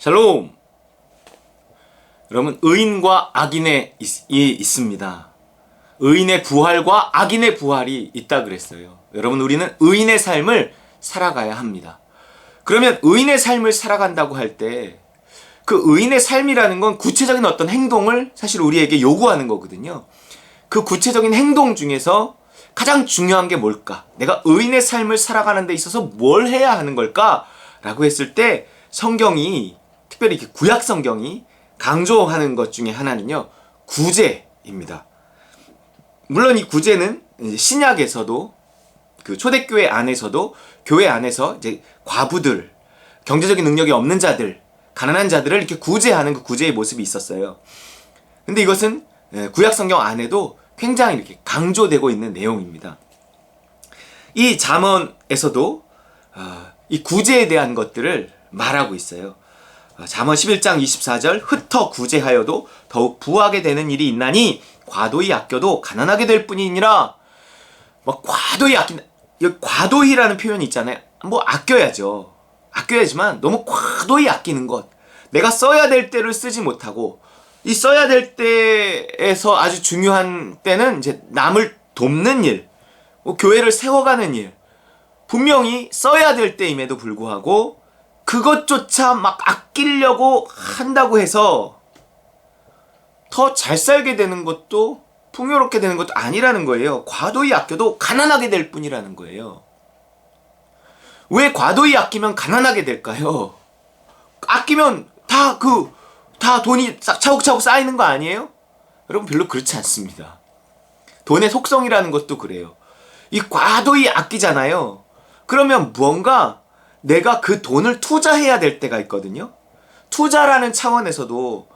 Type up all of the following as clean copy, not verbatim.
샬롬! 여러분, 의인과 악인이 있습니다. 의인의 부활과 악인의 부활이 있다 그랬어요. 여러분, 우리는 의인의 삶을 살아가야 합니다. 그러면 의인의 삶을 살아간다고 할 때 그 의인의 삶이라는 건 구체적인 어떤 행동을 사실 우리에게 요구하는 거거든요. 그 구체적인 행동 중에서 가장 중요한 게 뭘까? 내가 의인의 삶을 살아가는 데 있어서 뭘 해야 하는 걸까? 라고 했을 때 성경이, 특별히 구약 성경이 강조하는 것 중에 하나는요, 구제입니다. 물론 이 구제는 신약에서도, 그 초대교회 안에서도, 교회 안에서 이제 과부들, 경제적인 능력이 없는 자들, 가난한 자들을 이렇게 구제하는 그 구제의 모습이 있었어요. 근데 이것은 구약 성경 안에도 굉장히 이렇게 강조되고 있는 내용입니다. 이 잠언에서도 이 구제에 대한 것들을 말하고 있어요. 잠언 11장 24절, 흩어 구제하여도 더욱 부하게 되는 일이 있나니 과도히 아껴도 가난하게 될 뿐이니라. 뭐 과도히 아낀다, 과도히라는 표현이 있잖아요. 뭐 아껴야죠. 아껴야지만 너무 과도히 아끼는 것, 내가 써야 될 때를 쓰지 못하고, 이 써야 될 때에서 아주 중요한 때는 이제 남을 돕는 일, 교회를 세워가는 일, 분명히 써야 될 때임에도 불구하고 그것조차 막 아끼려고 한다고 해서 더 잘 살게 되는 것도 풍요롭게 되는 것도 아니라는 거예요. 과도히 아껴도 가난하게 될 뿐이라는 거예요. 왜 과도히 아끼면 가난하게 될까요? 아끼면 다 돈이 차곡차곡 쌓이는 거 아니에요? 여러분, 별로 그렇지 않습니다. 돈의 속성이라는 것도 그래요. 이 과도히 아끼잖아요. 그러면 무언가 내가 그 돈을 투자해야 될 때가 있거든요. 투자라는 차원에서도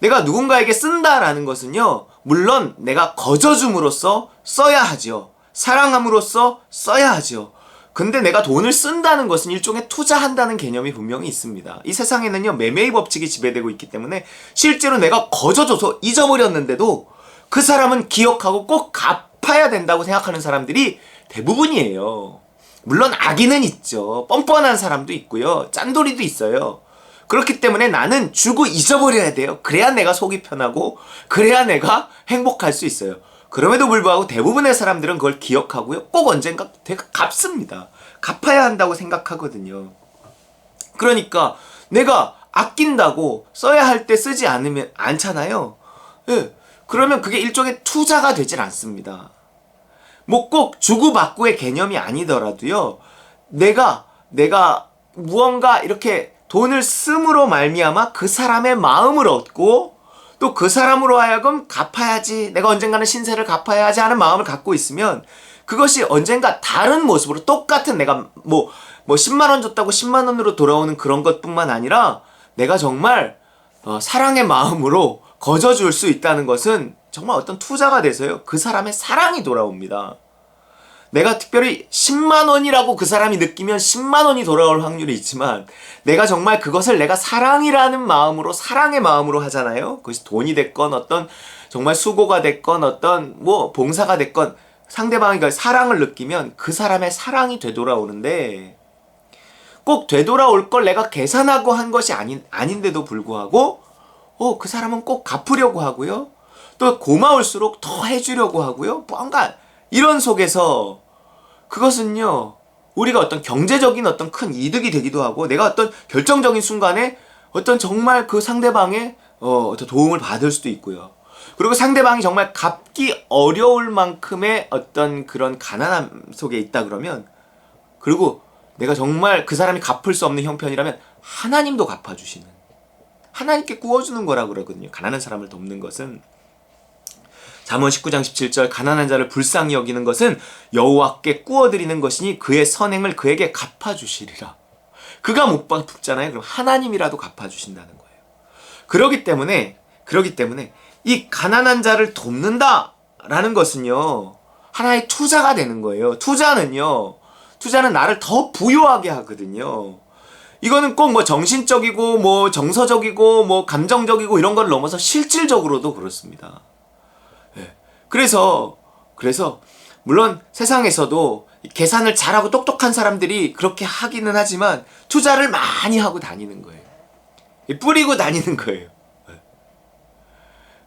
내가 누군가에게 쓴다라는 것은요, 물론 내가 거저줌으로써 써야 하죠. 사랑함으로써 써야 하죠. 근데 내가 돈을 쓴다는 것은 일종의 투자한다는 개념이 분명히 있습니다. 이 세상에는요, 매매의 법칙이 지배되고 있기 때문에 실제로 내가 거저줘서 잊어버렸는데도 그 사람은 기억하고 꼭 갚아야 된다고 생각하는 사람들이 대부분이에요. 물론 악인은 있죠. 뻔뻔한 사람도 있고요. 짠돌이도 있어요. 그렇기 때문에 나는 주고 잊어버려야 돼요. 그래야 내가 속이 편하고, 그래야 내가 행복할 수 있어요. 그럼에도 불구하고 대부분의 사람들은 그걸 기억하고요, 꼭 언젠가 갚습니다. 갚아야 한다고 생각하거든요. 그러니까 내가 아낀다고 써야 할 때 쓰지 않잖아요. 예. 그러면 그게 일종의 투자가 되질 않습니다. 뭐 꼭 주고받고의 개념이 아니더라도요, 내가 무언가 이렇게 돈을 씀으로 말미암아 그 사람의 마음을 얻고, 또 그 사람으로 하여금 갚아야지, 내가 언젠가는 신세를 갚아야지 하는 마음을 갖고 있으면 그것이 언젠가 다른 모습으로 똑같은, 내가 뭐 10만 원 줬다고 10만 원으로 돌아오는 그런 것뿐만 아니라 내가 정말 사랑의 마음으로 거저줄 수 있다는 것은 정말 어떤 투자가 돼서요, 그 사람의 사랑이 돌아옵니다. 내가 특별히 10만 원이라고 그 사람이 느끼면 10만 원이 돌아올 확률이 있지만, 내가 정말 그것을 내가 사랑이라는 마음으로, 사랑의 마음으로 하잖아요. 그것이 돈이 됐건, 어떤 정말 수고가 됐건, 어떤 봉사가 됐건, 상대방이 그 사랑을 느끼면 그 사람의 사랑이 되돌아오는데, 꼭 되돌아올 걸 내가 계산하고 한 것이 아닌데도 불구하고 그 사람은 꼭 갚으려고 하고요, 또 고마울수록 더 해주려고 하고요, 뭔가 이런 속에서 그것은요, 우리가 어떤 경제적인 어떤 큰 이득이 되기도 하고, 내가 어떤 결정적인 순간에 어떤 정말 그 상대방의 어떤 도움을 받을 수도 있고요. 그리고 상대방이 정말 갚기 어려울 만큼의 어떤 그런 가난함 속에 있다 그러면, 그리고 내가 정말 그 사람이 갚을 수 없는 형편이라면 하나님도 갚아주시는, 하나님께 구워주는 거라고 그러거든요. 가난한 사람을 돕는 것은. 잠언 19장 17절, 가난한 자를 불쌍히 여기는 것은 여호와께 꾸어드리는 것이니 그의 선행을 그에게 갚아주시리라. 그가 못 갚잖아요. 그럼 하나님이라도 갚아주신다는 거예요. 그렇기 때문에 이 가난한 자를 돕는다라는 것은요, 하나의 투자가 되는 거예요. 투자는 나를 더 부유하게 하거든요. 이거는 꼭 정신적이고 정서적이고 감정적이고 이런 걸 넘어서 실질적으로도 그렇습니다. 그래서 물론 세상에서도 계산을 잘하고 똑똑한 사람들이 그렇게 하기는 하지만 투자를 많이 하고 다니는 거예요. 뿌리고 다니는 거예요.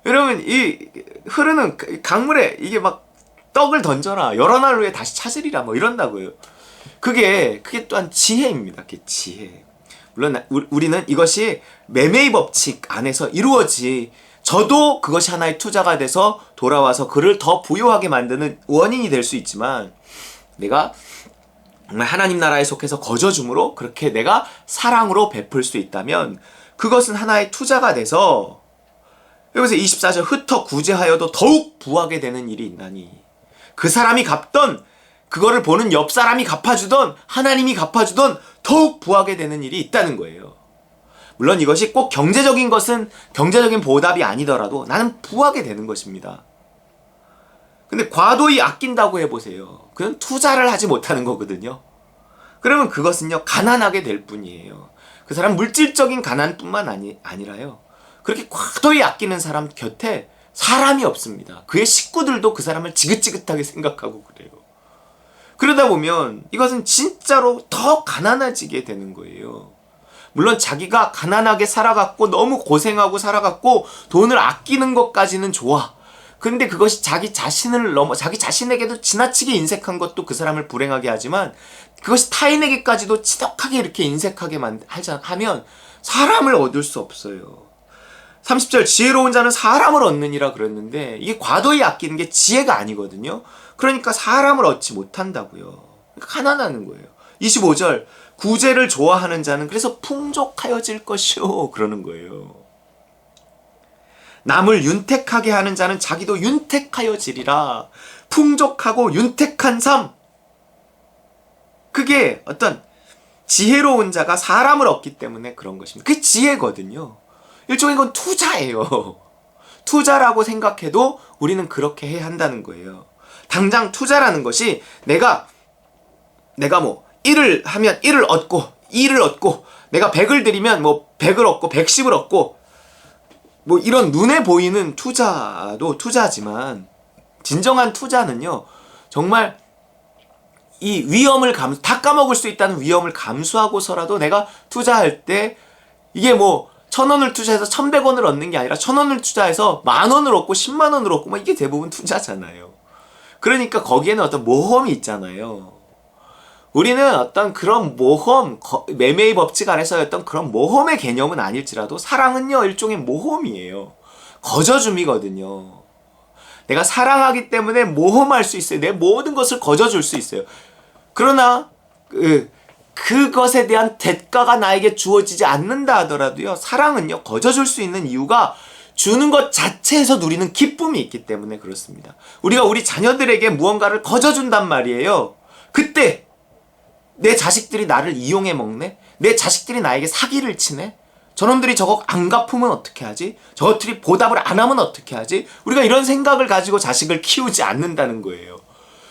여러분, 이 흐르는 강물에 이게 막 떡을 던져라, 여러 날 후에 다시 찾으리라, 뭐 이런다고요. 그게 또한 지혜입니다. 그게 지혜. 물론 우리는 이것이 매매의 법칙 안에서 이루어지, 저도 그것이 하나의 투자가 돼서 돌아와서 그를 더 부유하게 만드는 원인이 될 수 있지만, 내가 정말 하나님 나라에 속해서 거저줌으로 그렇게 내가 사랑으로 베풀 수 있다면 그것은 하나의 투자가 돼서, 여기서 24절, 흩어 구제하여도 더욱 부하게 되는 일이 있나니, 그 사람이 갚던, 그거를 보는 옆 사람이 갚아주던, 하나님이 갚아주던 더욱 부하게 되는 일이 있다는 거예요. 물론 이것이 꼭 경제적인 보답이 아니더라도 나는 부하게 되는 것입니다. 근데 과도히 아낀다고 해보세요. 그건 투자를 하지 못하는 거거든요. 그러면 그것은요, 가난하게 될 뿐이에요. 그 사람 물질적인 가난뿐만 아니라요, 그렇게 과도히 아끼는 사람 곁에 사람이 없습니다. 그의 식구들도 그 사람을 지긋지긋하게 생각하고 그래요. 그러다 보면 이것은 진짜로 더 가난해지게 되는 거예요. 물론 자기가 가난하게 살아갔고 너무 고생하고 살아갔고 돈을 아끼는 것까지는 좋아. 근데 그것이 자기 자신에게도 지나치게 인색한 것도 그 사람을 불행하게 하지만, 그것이 타인에게까지도 지독하게 이렇게 인색하게 하면 사람을 얻을 수 없어요. 30절, 지혜로운 자는 사람을 얻느니라 그랬는데, 이게 과도히 아끼는 게 지혜가 아니거든요. 그러니까 사람을 얻지 못한다고요. 그러니까 가난하는 거예요. 25절, 구제를 좋아하는 자는 그래서 풍족하여질 것이요, 그러는 거예요. 남을 윤택하게 하는 자는 자기도 윤택하여지리라. 풍족하고 윤택한 삶, 그게 어떤 지혜로운 자가 사람을 얻기 때문에 그런 것입니다. 그게 지혜거든요. 일종의 건 투자예요. 투자라고 생각해도 우리는 그렇게 해야 한다는 거예요. 당장 투자라는 것이 내가 뭐 1을 하면 1을 얻고 2를 얻고, 내가 100을 들이면 뭐 100을 얻고 110을 얻고, 뭐 이런 눈에 보이는 투자도 투자지만, 진정한 투자는요, 정말 이 위험을 다 까먹을 수 있다는 위험을 감수하고서라도 내가 투자할 때, 이게 뭐 1,000원을 투자해서 1,100원을 얻는 게 아니라 1,000원을 투자해서 10,000원을 얻고 100,000원을 얻고, 이게 대부분 투자잖아요. 그러니까 거기에는 어떤 모험이 있잖아요. 우리는 어떤 그런 모험, 매매의 법칙 안에서 어떤 그런 모험의 개념은 아닐지라도, 사랑은요, 일종의 모험이에요. 거저줌이거든요. 내가 사랑하기 때문에 모험할 수 있어요. 내 모든 것을 거저줄 수 있어요. 그러나 그것에 대한 대가가 나에게 주어지지 않는다 하더라도요, 사랑은요, 거저줄 수 있는 이유가 주는 것 자체에서 누리는 기쁨이 있기 때문에 그렇습니다. 우리가 우리 자녀들에게 무언가를 거저준단 말이에요. 그때 내 자식들이 나를 이용해 먹네? 내 자식들이 나에게 사기를 치네? 저놈들이 저거 안 갚으면 어떻게 하지? 저것들이 보답을 안 하면 어떻게 하지? 우리가 이런 생각을 가지고 자식을 키우지 않는다는 거예요.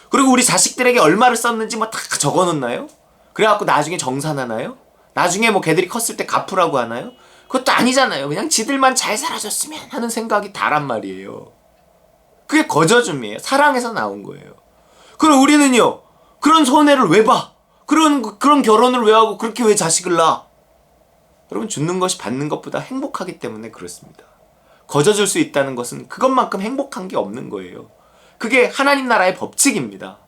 그리고 우리 자식들에게 얼마를 썼는지 뭐 다 적어놓나요? 그래갖고 나중에 정산하나요? 나중에 뭐 걔들이 컸을 때 갚으라고 하나요? 그것도 아니잖아요. 그냥 지들만 잘 살아줬으면 하는 생각이 다란 말이에요. 그게 거저줌이에요. 사랑에서 나온 거예요. 그럼 우리는요, 그런 손해를 왜 봐? 그런 결혼을 왜 하고 그렇게 왜 자식을 낳아? 여러분, 주는 것이 받는 것보다 행복하기 때문에 그렇습니다. 거저줄 수 있다는 것은 그것만큼 행복한 게 없는 거예요. 그게 하나님 나라의 법칙입니다.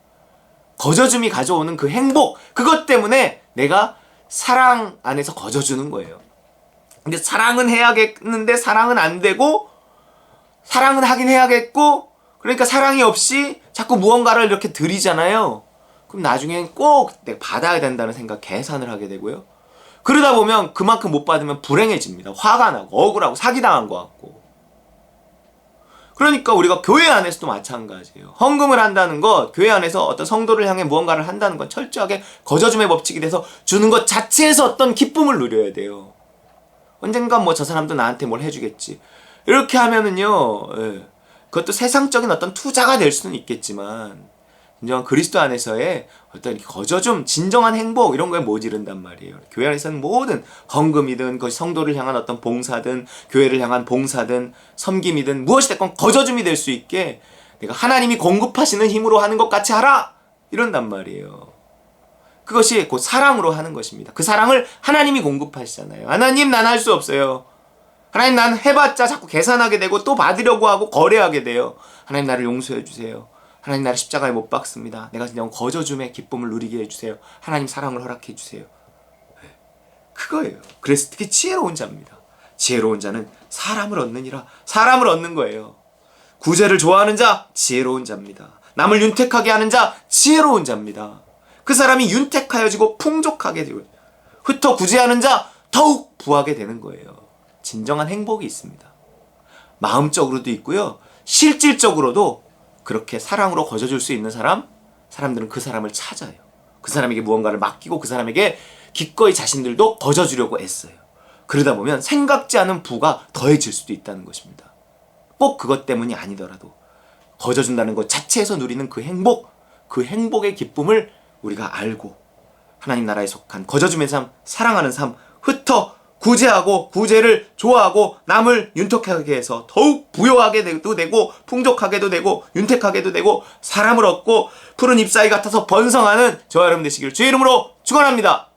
거저줌이 가져오는 그 행복, 그것 때문에 내가 사랑 안에서 거저주는 거예요. 근데 사랑은 해야겠는데 사랑은 안 되고, 사랑은 하긴 해야겠고, 그러니까 사랑이 없이 자꾸 무언가를 이렇게 들이잖아요. 그럼 나중엔 꼭 내가 받아야 된다는 생각, 계산을 하게 되고요. 그러다 보면 그만큼 못 받으면 불행해집니다. 화가 나고 억울하고 사기당한 것 같고. 그러니까 우리가 교회 안에서도 마찬가지예요. 헌금을 한다는 것, 교회 안에서 어떤 성도를 향해 무언가를 한다는 건 철저하게 거저줌의 법칙이 돼서 주는 것 자체에서 어떤 기쁨을 누려야 돼요. 언젠간 뭐 저 사람도 나한테 뭘 해주겠지. 이렇게 하면은요, 그것도 세상적인 어떤 투자가 될 수는 있겠지만, 진정한 그리스도 안에서의 어떤 거저줌, 진정한 행복, 이런 거에 모지른단 말이에요. 교회 안에서는 모든 헌금이든, 그것이 성도를 향한 어떤 봉사든, 교회를 향한 봉사든, 섬김이든, 무엇이 됐건 거저줌이 될 수 있게 내가 하나님이 공급하시는 힘으로 하는 것 같이 하라! 이런단 말이에요. 그것이 곧 사랑으로 하는 것입니다. 그 사랑을 하나님이 공급하시잖아요. 하나님, 난 할 수 없어요. 하나님, 난 해봤자 자꾸 계산하게 되고 또 받으려고 하고 거래하게 돼요. 하나님, 나를 용서해 주세요. 하나님, 나를 십자가에 못 박습니다. 내가 그냥 거저줌의 기쁨을 누리게 해주세요. 하나님, 사랑을 허락해 주세요. 그거예요. 그래서 특히 지혜로운 자입니다. 지혜로운 자는 사람을 얻느니라. 사람을 얻는 거예요. 구제를 좋아하는 자, 지혜로운 자입니다. 남을 윤택하게 하는 자, 지혜로운 자입니다. 그 사람이 윤택하여지고 풍족하게 되고, 흩어 구제하는 자, 더욱 부하게 되는 거예요. 진정한 행복이 있습니다. 마음적으로도 있고요. 실질적으로도 그렇게 사랑으로 거저줄 수 있는 사람들은 그 사람을 찾아요. 그 사람에게 무언가를 맡기고 그 사람에게 기꺼이 자신들도 거저주려고 애써요. 그러다 보면 생각지 않은 부가 더해질 수도 있다는 것입니다. 꼭 그것 때문이 아니더라도 거저준다는 것 자체에서 누리는 그 행복의 기쁨을 우리가 알고 하나님 나라에 속한 거저줌의 삶, 사랑하는 삶, 흩어 구제하고 구제를 좋아하고 남을 윤택하게 해서 더욱 부요하게도 되고 풍족하게도 되고 윤택하게도 되고 사람을 얻고 푸른 잎사귀 같아서 번성하는 저와 여러분 되시길 주의 이름으로 축원합니다.